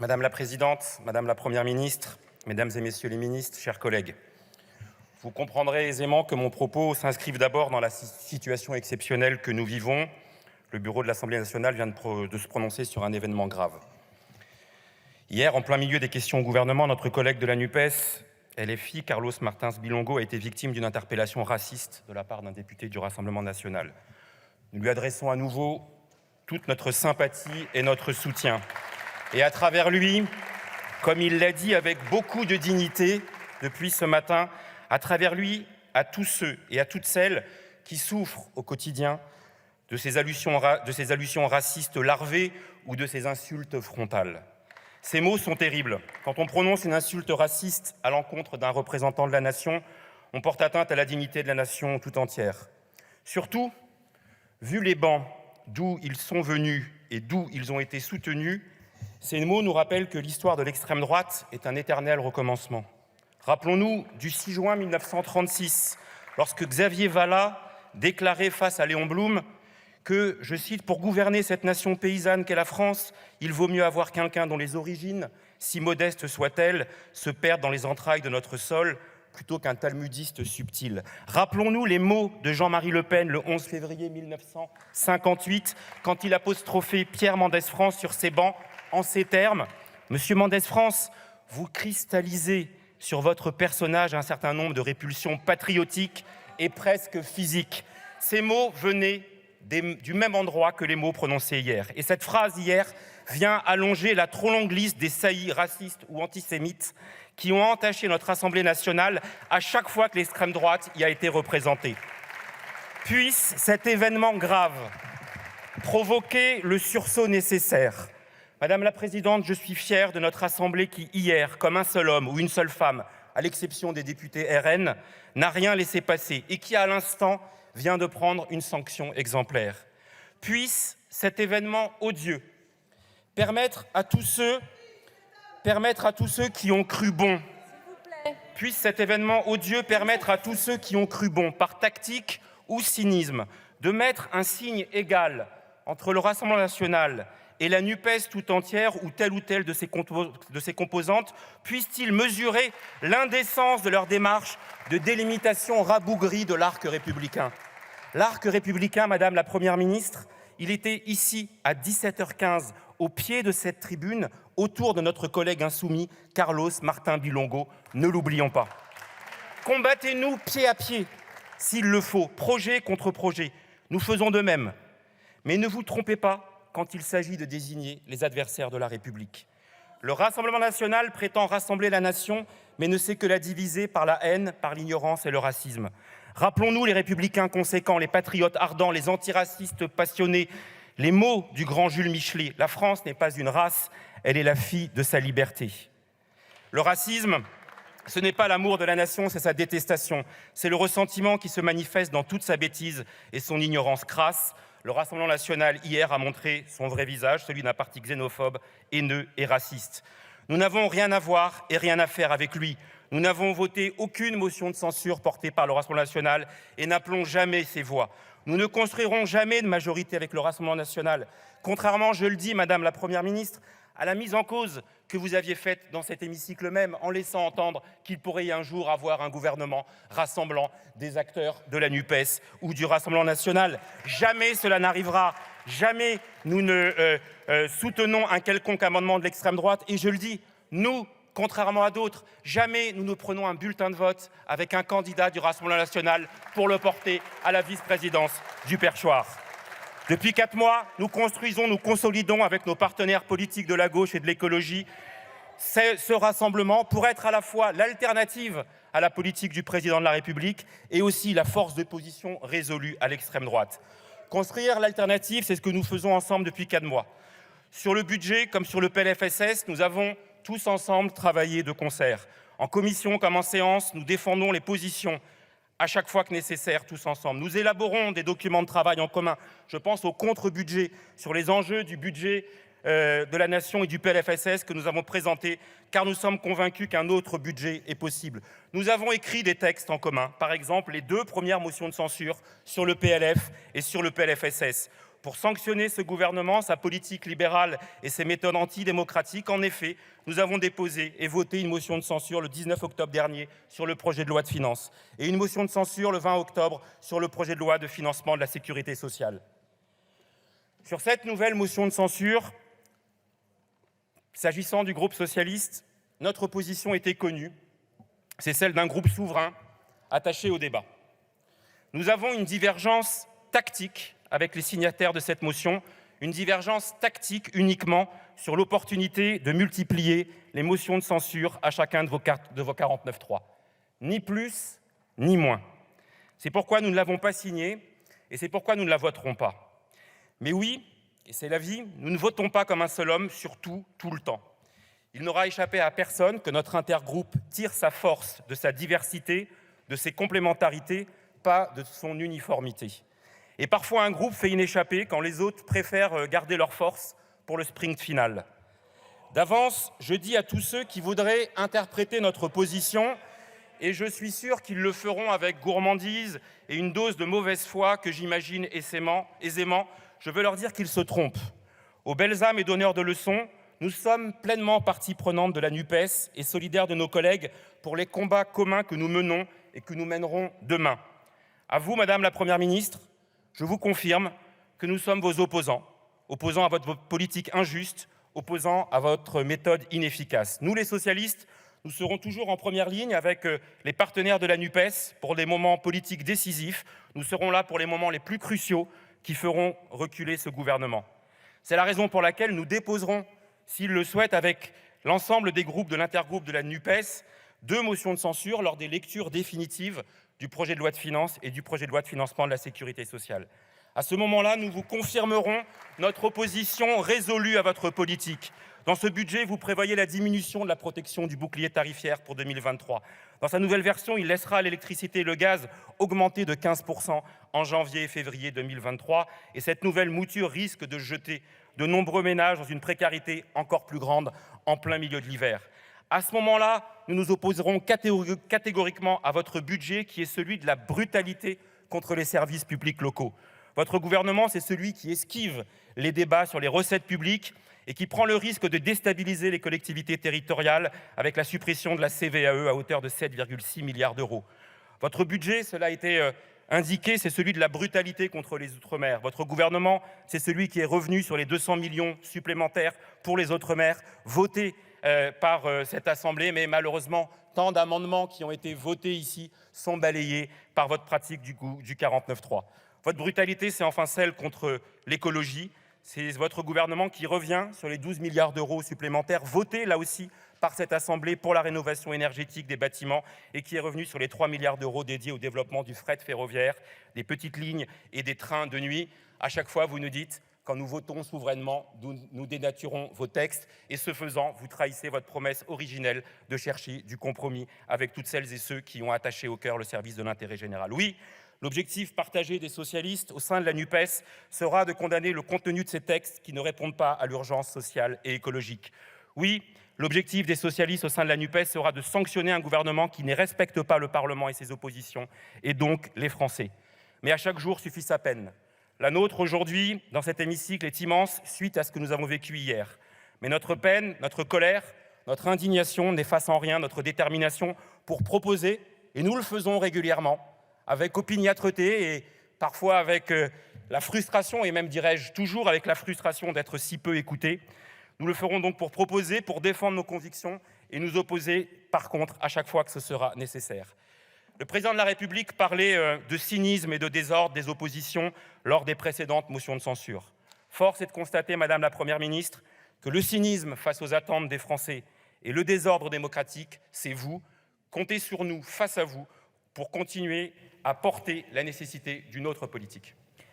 Madame la Présidente, Madame la Première ministre, Mesdames et Messieurs les ministres, chers collègues, vous comprendrez aisément que mon propos s'inscrive d'abord dans la situation exceptionnelle que nous vivons. Le bureau de l'Assemblée nationale vient de se prononcer sur un événement grave. Hier, en plein milieu des questions au gouvernement, notre collègue de la NUPES, LFI, Carlos Martins Bilongo, a été victime d'une interpellation raciste de la part d'un député du Rassemblement national. Nous lui adressons à nouveau toute notre sympathie et notre soutien. Et à travers lui, comme il l'a dit avec beaucoup de dignité depuis ce matin, à travers lui, à tous ceux et à toutes celles qui souffrent au quotidien de ces allusions racistes larvées ou de ces insultes frontales. Ces mots sont terribles. Quand on prononce une insulte raciste à l'encontre d'un représentant de la nation, on porte atteinte à la dignité de la nation tout entière. Surtout, vu les bancs d'où ils sont venus et d'où ils ont été soutenus, ces mots nous rappellent que l'histoire de l'extrême droite est un éternel recommencement. Rappelons-nous du 6 juin 1936, lorsque Xavier Vallat déclarait face à Léon Blum que, je cite, « Pour gouverner cette nation paysanne qu'est la France, il vaut mieux avoir quelqu'un dont les origines, si modestes soient-elles, se perdent dans les entrailles de notre sol, plutôt qu'un talmudiste subtil. » Rappelons-nous les mots de Jean-Marie Le Pen le 11 février 1958, quand il apostrophait Pierre Mendès France sur ses bancs en ces termes : « Monsieur Mendès France, vous cristallisez sur votre personnage un certain nombre de répulsions patriotiques et presque physiques. » Ces mots venaient du même endroit que les mots prononcés hier. Et cette phrase hier vient allonger la trop longue liste des saillies racistes ou antisémites qui ont entaché notre Assemblée nationale à chaque fois que l'extrême droite y a été représentée. Puisse cet événement grave provoquer le sursaut nécessaire. Madame la Présidente, je suis fier de notre Assemblée qui, hier, comme un seul homme ou une seule femme, à l'exception des députés RN, n'a rien laissé passer et qui, à l'instant, vient de prendre une sanction exemplaire. Puisse cet événement odieux permettre à tous ceux qui ont cru bon, puisse cet événement odieux permettre à tous ceux qui ont cru bon, par tactique ou cynisme, de mettre un signe égal entre le Rassemblement national et la NUPES tout entière ou telle de ses composantes, puissent-ils mesurer l'indécence de leur démarche de délimitation rabougrie de l'arc républicain. L'arc républicain, Madame la Première ministre, il était ici à 17h15, au pied de cette tribune, autour de notre collègue insoumis, Carlos Martins Bilongo. Ne l'oublions pas. Combattez-nous pied à pied, s'il le faut, projet contre projet. Nous faisons de même. Mais ne vous trompez pas quand il s'agit de désigner les adversaires de la République. Le Rassemblement national prétend rassembler la nation, mais ne sait que la diviser par la haine, par l'ignorance et le racisme. Rappelons-nous les républicains conséquents, les patriotes ardents, les antiracistes passionnés, les mots du grand Jules Michelet. La France n'est pas une race, elle est la fille de sa liberté. Le racisme, ce n'est pas l'amour de la nation, c'est sa détestation. C'est le ressentiment qui se manifeste dans toute sa bêtise et son ignorance crasse. Le Rassemblement national, hier, a montré son vrai visage, celui d'un parti xénophobe, haineux et raciste. Nous n'avons rien à voir et rien à faire avec lui. Nous n'avons voté aucune motion de censure portée par le Rassemblement national et n'appelons jamais ses voix. Nous ne construirons jamais de majorité avec le Rassemblement national. Contrairement, je le dis, Madame la Première ministre, à la mise en cause que vous aviez faite dans cet hémicycle même, en laissant entendre qu'il pourrait un jour avoir un gouvernement rassemblant des acteurs de la NUPES ou du Rassemblement national. Jamais cela n'arrivera. Jamais nous ne soutenons un quelconque amendement de l'extrême droite. Et je le dis, nous, contrairement à d'autres, jamais nous ne prenons un bulletin de vote avec un candidat du Rassemblement national pour le porter à la vice-présidence du perchoir. Depuis 4 mois, nous construisons, nous consolidons avec nos partenaires politiques de la gauche et de l'écologie ce rassemblement pour être à la fois l'alternative à la politique du président de la République et aussi la force d'opposition résolue à l'extrême droite. Construire l'alternative, c'est ce que nous faisons ensemble depuis 4 mois. Sur le budget comme sur le PLFSS, nous avons tous ensemble travaillé de concert. En commission comme en séance, nous défendons les positions à chaque fois que nécessaire, tous ensemble. Nous élaborons des documents de travail en commun. Je pense au contre-budget sur les enjeux du budget de la nation et du PLFSS que nous avons présenté, car nous sommes convaincus qu'un autre budget est possible. Nous avons écrit des textes en commun, par exemple les 2 premières motions de censure sur le PLF et sur le PLFSS. pour sanctionner ce gouvernement, sa politique libérale et ses méthodes antidémocratiques. En effet, nous avons déposé et voté une motion de censure le 19 octobre dernier sur le projet de loi de finances et une motion de censure le 20 octobre sur le projet de loi de financement de la sécurité sociale. Sur cette nouvelle motion de censure, s'agissant du groupe socialiste, notre position était connue, c'est celle d'un groupe souverain attaché au débat. Nous avons une divergence tactique avec les signataires de cette motion, une divergence tactique uniquement sur l'opportunité de multiplier les motions de censure à chacun de vos 49.3. Ni plus, ni moins. C'est pourquoi nous ne l'avons pas signée et c'est pourquoi nous ne la voterons pas. Mais oui, et c'est la vie, nous ne votons pas comme un seul homme sur tout, tout le temps. Il n'aura échappé à personne que notre intergroupe tire sa force de sa diversité, de ses complémentarités, pas de son uniformité. Et parfois un groupe fait une échappée quand les autres préfèrent garder leur force pour le sprint final. D'avance, je dis à tous ceux qui voudraient interpréter notre position, et je suis sûr qu'ils le feront avec gourmandise et une dose de mauvaise foi que j'imagine aisément, je veux leur dire qu'ils se trompent. Aux belles âmes et donneurs de leçons, nous sommes pleinement partie prenante de la NUPES et solidaires de nos collègues pour les combats communs que nous menons et que nous mènerons demain. À vous, Madame la Première ministre, je vous confirme que nous sommes vos opposants à votre politique injuste, opposants à votre méthode inefficace. Nous, les socialistes, nous serons toujours en première ligne avec les partenaires de la NUPES pour des moments politiques décisifs. Nous serons là pour les moments les plus cruciaux qui feront reculer ce gouvernement. C'est la raison pour laquelle nous déposerons, s'ils le souhaitent, avec l'ensemble des groupes de l'intergroupe de la NUPES, 2 motions de censure lors des lectures définitives du projet de loi de finances et du projet de loi de financement de la sécurité sociale. À ce moment-là, nous vous confirmerons notre opposition résolue à votre politique. Dans ce budget, vous prévoyez la diminution de la protection du bouclier tarifaire pour 2023. Dans sa nouvelle version, il laissera l'électricité et le gaz augmenter de 15% en janvier et février 2023. Et cette nouvelle mouture risque de jeter de nombreux ménages dans une précarité encore plus grande en plein milieu de l'hiver. À ce moment-là, nous nous opposerons catégoriquement à votre budget qui est celui de la brutalité contre les services publics locaux. Votre gouvernement, c'est celui qui esquive les débats sur les recettes publiques et qui prend le risque de déstabiliser les collectivités territoriales avec la suppression de la CVAE à hauteur de 7,6 milliards d'euros. Votre budget, cela a été indiqué, c'est celui de la brutalité contre les Outre-mer. Votre gouvernement, c'est celui qui est revenu sur les 200 millions supplémentaires pour les Outre-mer, votés par cette Assemblée, mais malheureusement, tant d'amendements qui ont été votés ici sont balayés par votre pratique du 49.3. Votre brutalité, c'est enfin celle contre l'écologie. C'est votre gouvernement qui revient sur les 12 milliards d'euros supplémentaires votés, là aussi, par cette Assemblée pour la rénovation énergétique des bâtiments et qui est revenu sur les 3 milliards d'euros dédiés au développement du fret ferroviaire, des petites lignes et des trains de nuit. À chaque fois, vous nous dites, quand nous votons souverainement, nous dénaturons vos textes et ce faisant, vous trahissez votre promesse originelle de chercher du compromis avec toutes celles et ceux qui ont attaché au cœur le service de l'intérêt général. Oui, l'objectif partagé des socialistes au sein de la NUPES sera de condamner le contenu de ces textes qui ne répondent pas à l'urgence sociale et écologique. Oui, l'objectif des socialistes au sein de la NUPES sera de sanctionner un gouvernement qui ne respecte pas le Parlement et ses oppositions, et donc les Français. Mais à chaque jour suffit sa peine. La nôtre aujourd'hui, dans cet hémicycle, est immense suite à ce que nous avons vécu hier. Mais notre peine, notre colère, notre indignation n'effacent en rien notre détermination pour proposer, et nous le faisons régulièrement, avec opiniâtreté et parfois avec la frustration, et même dirais-je toujours avec la frustration d'être si peu écoutés. Nous le ferons donc pour proposer, pour défendre nos convictions et nous opposer par contre à chaque fois que ce sera nécessaire. Le président de la République parlait de cynisme et de désordre des oppositions lors des précédentes motions de censure. Force est de constater, Madame la Première ministre, que le cynisme face aux attentes des Français et le désordre démocratique, c'est vous. Comptez sur nous, face à vous, pour continuer à porter la nécessité d'une autre politique.